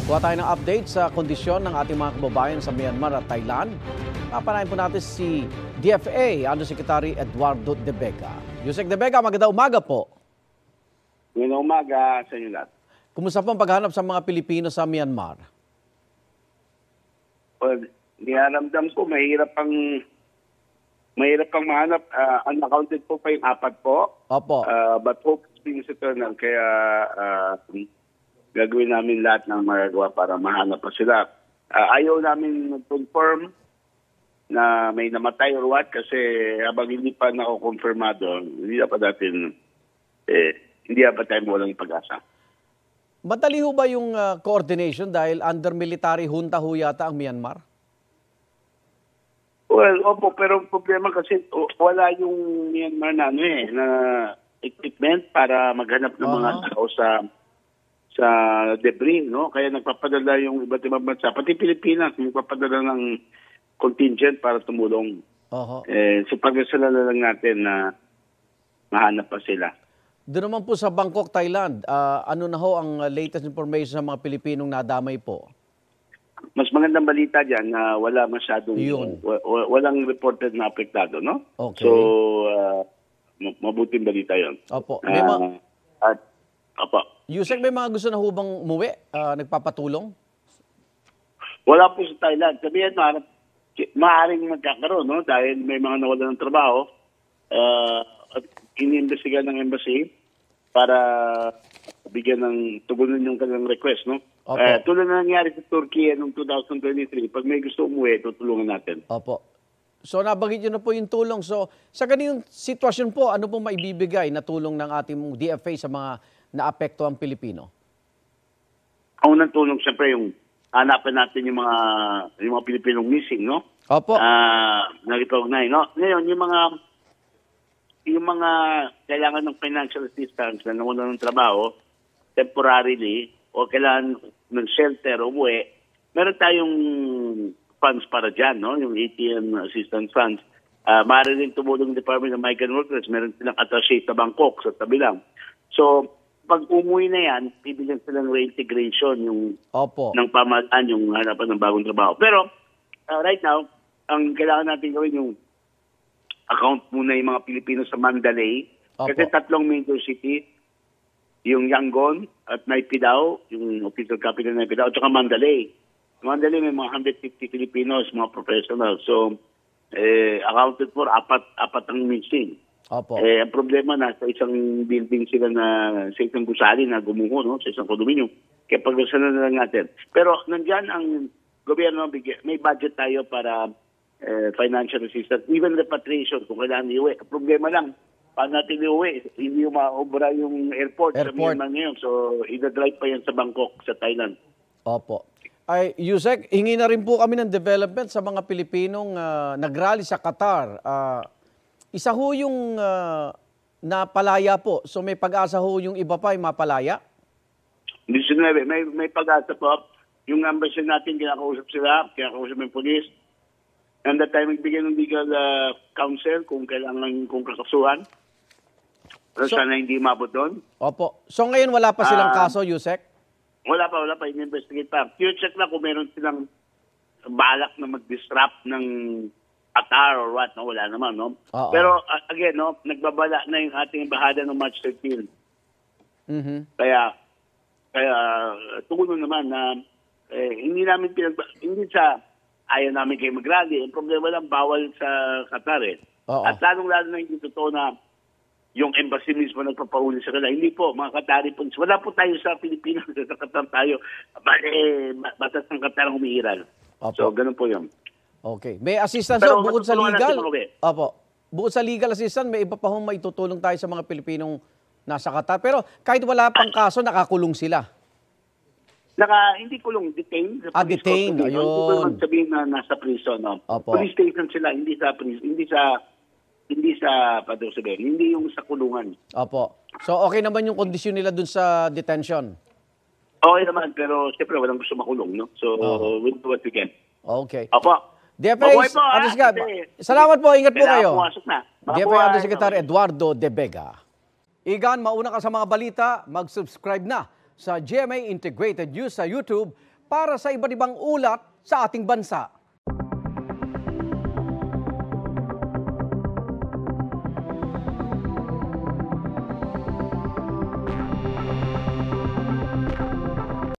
Kuha tayo ng update sa kondisyon ng ating mga kababayan sa Myanmar at Thailand. Papanayin po natin si DFA Undersecretary Eduardo De Vega. Yusek De Vega, magandang umaga po. Magandang umaga sa inyo lahat. Kumusta po ang paghanap sa mga Pilipino sa Myanmar? Well, niyaramdam ko, mahirap pang mahanap. Unaccounted po pa yung 4 po. Opo. But hope is eternal. Kaya gagawin namin lahat ng magagawa para mahanap pa sila. Ayaw namin confirm na may namatay or what kasi habang hindi pa nako-confirmado, hindi dapat tayo walang pag-asa. Madali ho ba yung coordination dahil under military junta ho yata ang Myanmar? Well, opo, pero problema kasi wala yung Myanmar na equipment para maghanap ng mga tao sa debris, no? Kaya nagpapadala yung iba't ibang bansa, pati Pilipinas, nagpapadala ng contingent para tumulong. So pag-asala lang natin na mahanap pa sila. Doon naman po sa Bangkok, Thailand, ano na ho ang latest information sa mga Pilipinong nadamay po? Mas magandang balita dyan na wala masyadong, walang reported na apektado, no? Okay. So, mabuting balita yon. Opo. Opo. Yusek, may mga gusto na hubang umuwi? Nagpapatulong? Wala po sa Thailand. Sabihin, maaaring magkakaroon, no? Dahil may mga nawala ng trabaho. At iniimbestiga ng embassy para bigyan ng tugunan yung kanilang request, no? Tulad na nangyari sa Turkey noong 2023, pag may gusto umuwi, tutulungan natin. Opo. So nabanggit nyo na po yung tulong. So sa ganyung sitwasyon po, ano po maibibigay na tulong ng ating DFA sa mga naapektuang Pilipino? Ang unang tulong, siyempre, yung hanapin natin yung mga Pilipinong missing, no? Opo. Nag-recognize, no? Ngayon, yung mga kailangan ng financial assistance na nawala ng trabaho, temporarily, o kailangan ng shelter o umuwi, meron tayong funds para dyan, no? Yung ATM assistance funds. Maaari rin tumulong ng Department of Migrant Workers. Meron silang attaché sa Bangkok, sa tabi lang. So, pag umuwi na yan, bibigyan silang reintegration ng pamahalaan, yung hanapan ng bagong trabaho. Pero, right now, ang kailangan natin gawin yung account muna yung mga Pilipino sa Mandalay. Kasi 3 major city, yung Yangon at Naypyidaw, yung official capital ng Naypyidaw, at saka Mandalay. Mandalay may mga 150 Filipinos, mga professionals. So, accounted for, apat ang missing. Opo. Ang problema, nasa isang building sila sa isang gusali na gumuho, no? Sa isang condominium. Kaya pag-usalan na lang natin. Pero nandyan ang gobyerno, may budget tayo para financial assistance, even repatriation kung kailangan iuwi. Problema lang, paano natin iuwi? Hindi maobra yung airport sa Myanmar ngayon. So, ida-drive pa yan sa Bangkok, sa Thailand. Opo. Ay, Yusek, hingi na rin po kami ng development sa mga Pilipinong nagrally sa Qatar. Isa ho yung napalaya po. So may pag-asa ho yung iba pa yung mapalaya? Hindi sinabi. May pag-asa po. Yung embassy natin, kinakausap yung police. And that time, magbigay ng legal counsel kung kailangan kung kakasuhan. Pero sana hindi mabot doon. Opo. So ngayon wala pa silang kaso, Yusek? Wala pa. In-investigate pa. Check na kung meron silang balak na mag-disrupt ng Qatar or what, no? Wala naman, no? Pero again, no, nagbabala na yung ating embahada ng March 13. Kaya tugunan naman na hindi sa ayaw namin kayo mag-rally. Ang problema lang, bawal sa Qatar eh. At lalong-lalo na hindi totoo na yung embassy mismo nagpapahuli sa kanila. Hindi po, mga Qatari po. Wala po tayo sa Pilipinas, sa Qatar tayo. Batas ng Qatar ang humihiral. So, ganun po yun. Okay. May assistance bukod sa legal? Opo. Bukod sa legal assistance, may iba pa hong maitutulong tayo sa mga Pilipinong nasa Qatar. Pero kahit wala pang kaso, nakakulong sila. Hindi kulong, detained. Detained. Ayun. Hindi ko naman sabihin na nasa prison. No? Police station sila, hindi yung sa kulungan. Opo. So okay naman yung kondisyon nila dun sa detention? Okay naman, pero siyempre walang gusto makulong. No? So we'll do what we can. Okay. Opo. DFA, salamat po, ingat po kayo. DFA Undersecretary Eduardo De Vega. Igan, mauna ka sa mga balita, mag-subscribe na sa GMA Integrated News sa YouTube para sa iba't ibang ulat sa ating bansa.